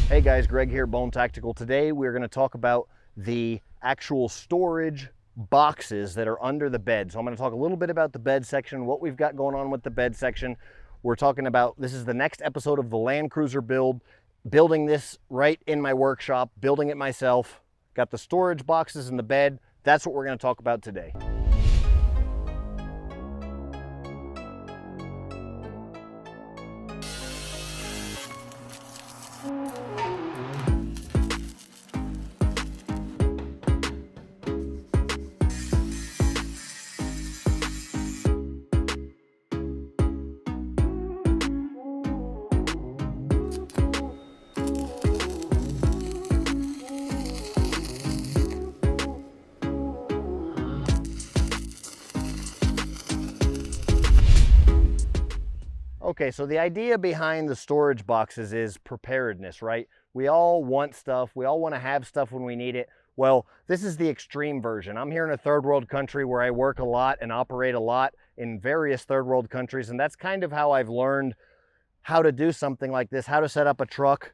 Hey guys, Greg here, Bone Tactical. Today we're going to talk about the actual storage boxes that are under the bed. So I'm going to talk a little bit about the bed section, what we've got going on with the bed section. We're talking about, this is the next episode of the Land Cruiser build, building this right in my workshop, building it myself. Got the storage boxes in the bed. That's what we're going to talk about today. Okay, so the idea behind the storage boxes is preparedness, right? We all want stuff. We all want to have stuff when we need it. Well, this is the extreme version. I'm here in a third world country where I work a lot and operate a lot in various third world countries. And that's kind of how I've learned how to do something like this, how to set up a truck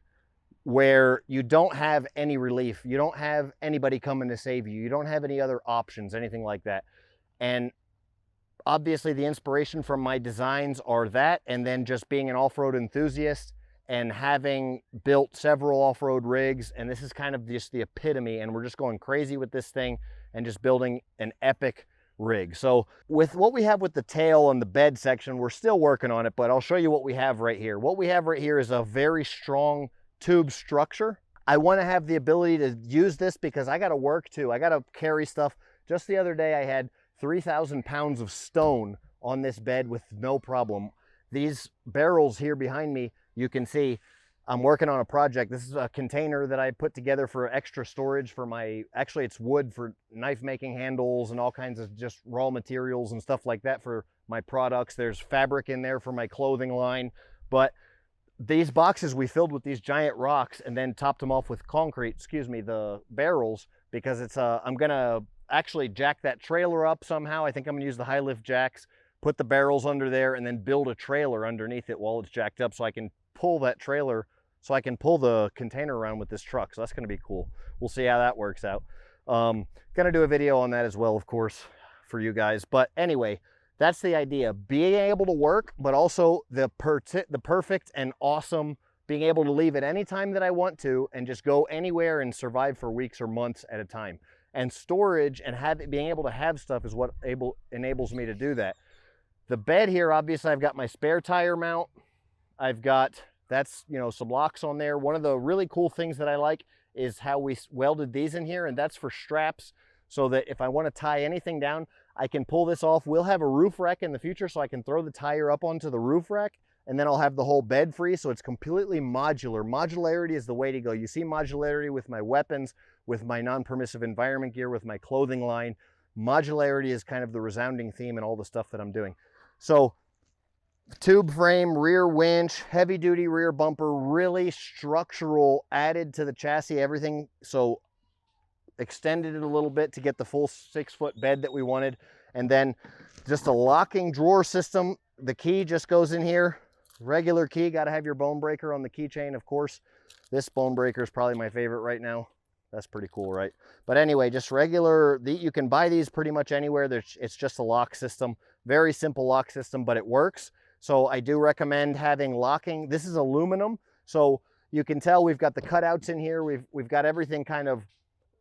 where you don't have any relief. You don't have anybody coming to save you. You don't have any other options, anything like that. And obviously the inspiration from my designs are that, and then just being an off-road enthusiast and having built several off-road rigs, and this is kind of just the epitome, and we're just going crazy with this thing and just building an epic rig. So with what we have with the tail and the bed section, we're still working on it, but I'll show you what we have right here. What we have right here is a very strong tube structure. I want to have the ability to use this because I got to work too. I got to carry stuff. Just the other day I had 3,000 pounds of stone on this bed with no problem. These barrels here behind me, you can see I'm working on a project. This is a container that I put together for extra storage for my, actually it's wood for knife making handles and all kinds of just raw materials and stuff like that for my products. There's fabric in there for my clothing line. But these boxes we filled with these giant rocks and then topped them off with concrete, the barrels, because it's I'm gonna actually jack that trailer up somehow. I think I'm gonna use the high lift jacks, put the barrels under there, and then build a trailer underneath it while it's jacked up so I can pull that trailer, so I can pull the container around with this truck. So that's gonna be cool. We'll see how that works out. Gonna do a video on that as well, of course, for you guys. But anyway, that's the idea. Being able to work, but also the perfect and awesome, being able to leave at any time that I want to and just go anywhere and survive for weeks or months at a time. And storage and being able to have stuff is what enables me to do that. The bed here, obviously I've got my spare tire mount. I've got, that's, some locks on there. One of the really cool things that I like is how we welded these in here, and that's for straps, so that if I want to tie anything down, I can pull this off. We'll have a roof rack in the future, so I can throw the tire up onto the roof rack, and then I'll have the whole bed free, so it's completely modular. Modularity is the way to go. You see modularity with my weapons, with my non-permissive environment gear, with my clothing line. Modularity is kind of the resounding theme in all the stuff that I'm doing. So tube frame, rear winch, heavy duty rear bumper, really structural, added to the chassis, everything. So extended it a little bit to get the full 6-foot bed that we wanted. And then just a locking drawer system. The key just goes in here. Regular key, got to have your bone breaker on the keychain, of course. This bone breaker is probably my favorite right now. That's pretty cool, right? But anyway, just regular, you can buy these pretty much anywhere. It's just a lock system. Very simple lock system, but it works. So I do recommend having locking. This is aluminum, so you can tell we've got the cutouts in here. We've got everything kind of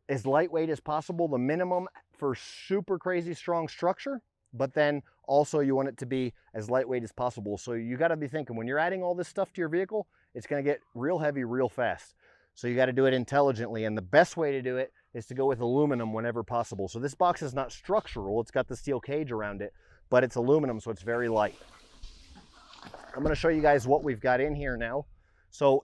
as lightweight as possible, the minimum for super crazy strong structure, but then also you want it to be as lightweight as possible. So you got to be thinking, when you're adding all this stuff to your vehicle, it's going to get real heavy real fast. So you got to do it intelligently, and the best way to do it is to go with aluminum whenever possible. So this box is not structural. It's got the steel cage around it, but it's aluminum, so it's very light. I'm going to show you guys what we've got in here now. So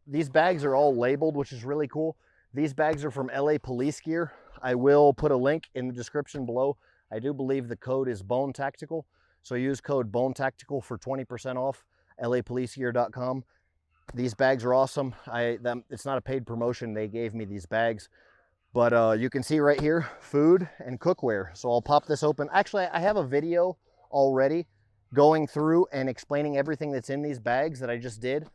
these bags are all labeled, which is really cool. These bags are from LA Police Gear. I will put a link in the description below. I do believe the code is Bone Tactical. So use code Bone Tactical for 20% off, lapolicegear.com. These bags are awesome. It's not a paid promotion. They gave me these bags. But you can see right here, food and cookware. So I'll pop this open. Actually, I have a video already going through and explaining everything that's in these bags that I just did.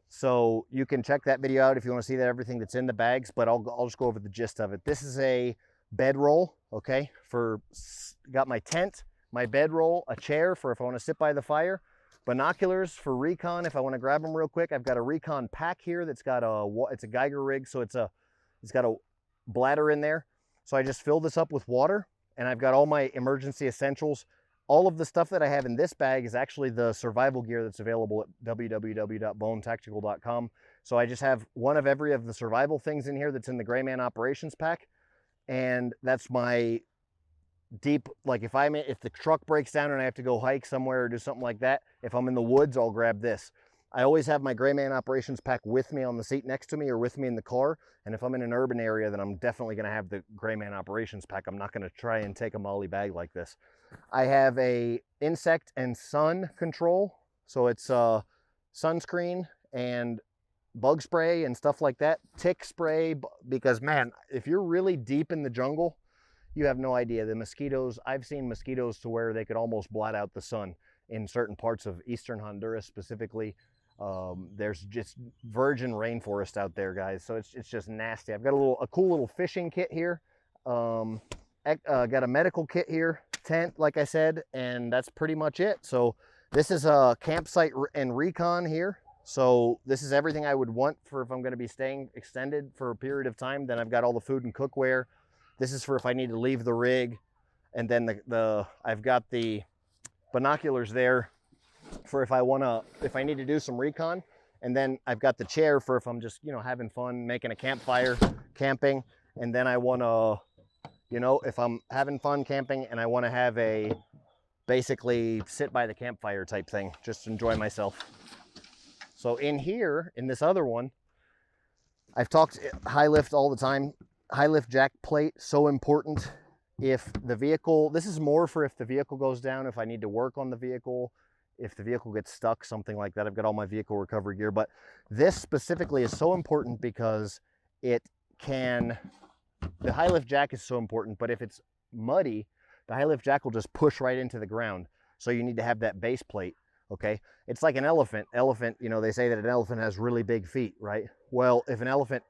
So you can check that video out if you want to see that everything that's in the bags, but I'll just go over the gist of it. This is a bedroll, okay? Got my tent, my bedroll, a chair for if I want to sit by the fire, binoculars for recon if I want to grab them real quick. I've got a recon pack here that's got it's a Geiger rig, so it's got a bladder in there. So I just fill this up with water, and I've got all my emergency essentials. All of the stuff that I have in this bag is actually the survival gear that's available at www.bonetactical.com. So I just have one of every of the survival things in here that's in the Gray Man Operations Pack. And that's my deep, like if the truck breaks down and I have to go hike somewhere or do something like that, if I'm in the woods, I'll grab this. I always have my Gray Man Operations Pack with me on the seat next to me or with me in the car. And if I'm in an urban area, then I'm definitely going to have the Gray Man Operations Pack. I'm not going to try and take a molly bag like this. I have a insect and sun control. So it's sunscreen and bug spray and stuff like that. Tick spray, because man, if you're really deep in the jungle, you have no idea. The mosquitoes, I've seen mosquitoes to where they could almost blot out the sun in certain parts of eastern Honduras specifically. There's just virgin rainforest out there, guys, so it's just nasty. I've got a cool little fishing kit here. Got a medical kit here, tent, like I said, and that's pretty much it. So this is a campsite and recon here. So this is everything I would want for if I'm going to be staying extended for a period of time. Then I've got all the food and cookware. This is for if I need to leave the rig, and then I've got the binoculars there for if I need to do some recon. And then I've got the chair for if I'm just, having fun, making a campfire, camping. And then I want to, if I'm having fun camping and I want to have basically sit by the campfire type thing, just enjoy myself. So in here, in this other one, I've talked high lift all the time. High lift jack plate, so important. If the vehicle, this is more for if the vehicle goes down, if I need to work on the vehicle, if the vehicle gets stuck, something like that. I've got all my vehicle recovery gear, but this specifically is so important because the high lift jack is so important, but if it's muddy, the high lift jack will just push right into the ground. So you need to have that base plate, okay? It's like an elephant. They say that an elephant has really big feet, right? Well, if an elephant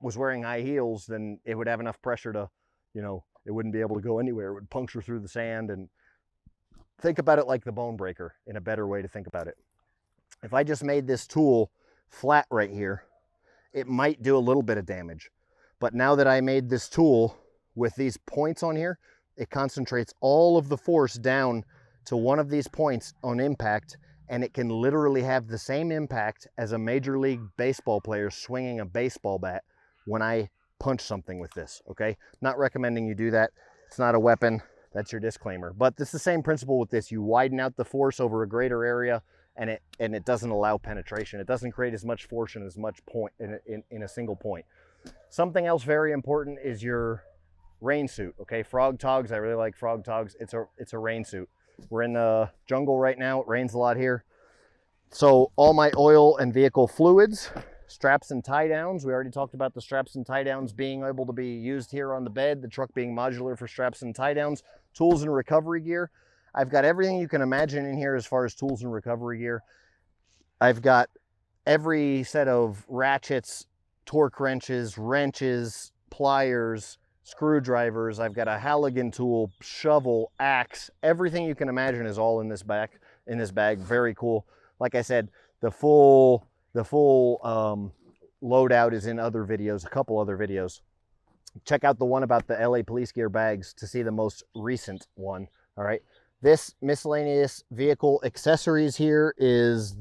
was wearing high heels, then it would have enough pressure to, it wouldn't be able to go anywhere. It would puncture through the sand. And think about it like the bone breaker, in a better way to think about it. If I just made this tool flat right here, it might do a little bit of damage. But now that I made this tool with these points on here, it concentrates all of the force down to one of these points on impact, and it can literally have the same impact as a Major League Baseball player swinging a baseball bat when I punch something with this, okay? Not recommending you do that. It's not a weapon. That's your disclaimer. But it's the same principle with this. You widen out the force over a greater area, and it doesn't allow penetration. It doesn't create as much force and as much point in a single point. Something else very important is your rain suit, okay? Frog togs, I really like frog togs. It's a rain suit. We're in the jungle right now. It rains a lot here. So all my oil and vehicle fluids, straps and tie downs. We already talked about the straps and tie downs being able to be used here on the bed, the truck being modular for straps and tie downs, tools and recovery gear. I've got everything you can imagine in here as far as tools and recovery gear. I've got every set of ratchets, torque wrenches, pliers, screwdrivers. I've got a Halligan tool, shovel, axe. Everything you can imagine is all in this bag. Very cool. Like I said, the full loadout is in other videos, a couple other videos. Check out the one about the LA police gear bags to see the most recent one. All right. This miscellaneous vehicle accessories here is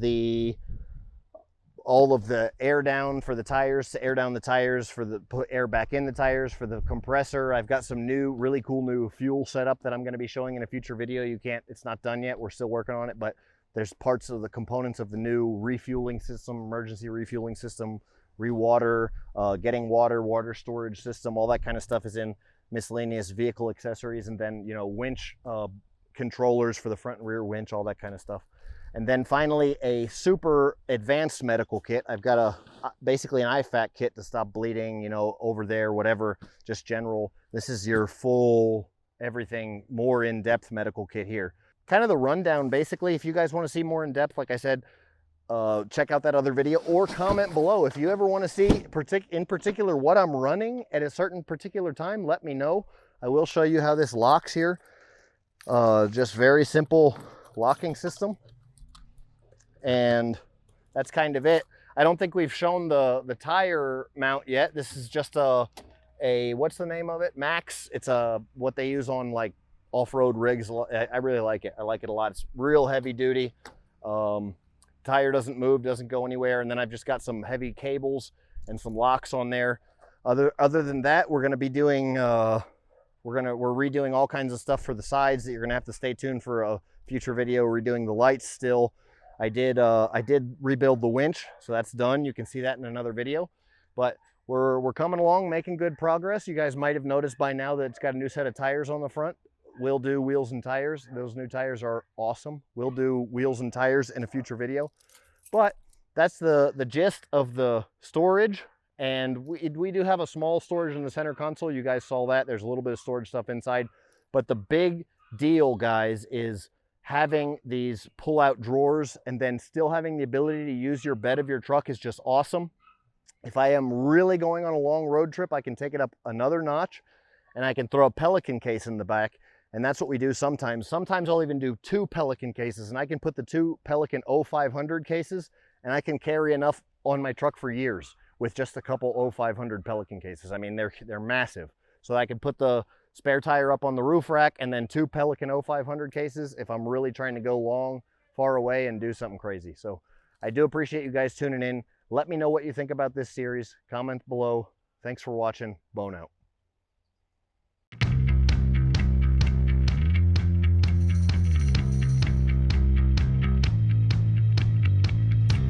all of the air down for the tires, to air down the tires, for the put air back in the tires, for the compressor. I've got some really cool new fuel setup that I'm going to be showing in a future video. It's not done yet. We're still working on it, but there's parts of the components of the new refueling system, emergency refueling system, rewater, getting water storage system, all that kind of stuff is in miscellaneous vehicle accessories. And then, winch controllers for the front and rear winch, all that kind of stuff. And then finally, a super advanced medical kit. I've got basically an IFAC kit to stop bleeding, over there, whatever, just general. This is your full everything, more in-depth medical kit here. Kind of the rundown, basically. If you guys want to see more in depth, like I said, check out that other video, or comment below. If you ever want to see in particular what I'm running at a certain particular time, let me know. I will show you how this locks here. Just very simple locking system. And that's kind of it. I don't think we've shown the tire mount yet. This is just a what's the name of it? Max. It's what they use on like off-road rigs. I really like it. I like it a lot. It's real heavy duty. Tire doesn't move, doesn't go anywhere. And then I've just got some heavy cables and some locks on there. Other than that, we're going to be doing we're redoing all kinds of stuff for the sides that you're going to have to stay tuned for a future video. Redoing the lights still. I did rebuild the winch, so that's done. You can see that in another video. But we're coming along, making good progress. You guys might have noticed by now that it's got a new set of tires on the front. We'll do wheels and tires. Those new tires are awesome. We'll do wheels and tires in a future video. But that's the gist of the storage. And we do have a small storage in the center console. You guys saw that. There's a little bit of storage stuff inside. But the big deal, guys, is having these pull-out drawers and then still having the ability to use your bed of your truck is just awesome. If I am really going on a long road trip, I can take it up another notch and I can throw a Pelican case in the back. And that's what we do sometimes. Sometimes I'll even do 2 Pelican cases, and I can put the 2 Pelican 0500 cases, and I can carry enough on my truck for years with just a couple 0500 Pelican cases. I mean, they're massive. So I can put the spare tire up on the roof rack and then 2 Pelican 0500 cases if I'm really trying to go long, far away and do something crazy. So I do appreciate you guys tuning in. Let me know what you think about this series. Comment below. Thanks for watching. Bone out.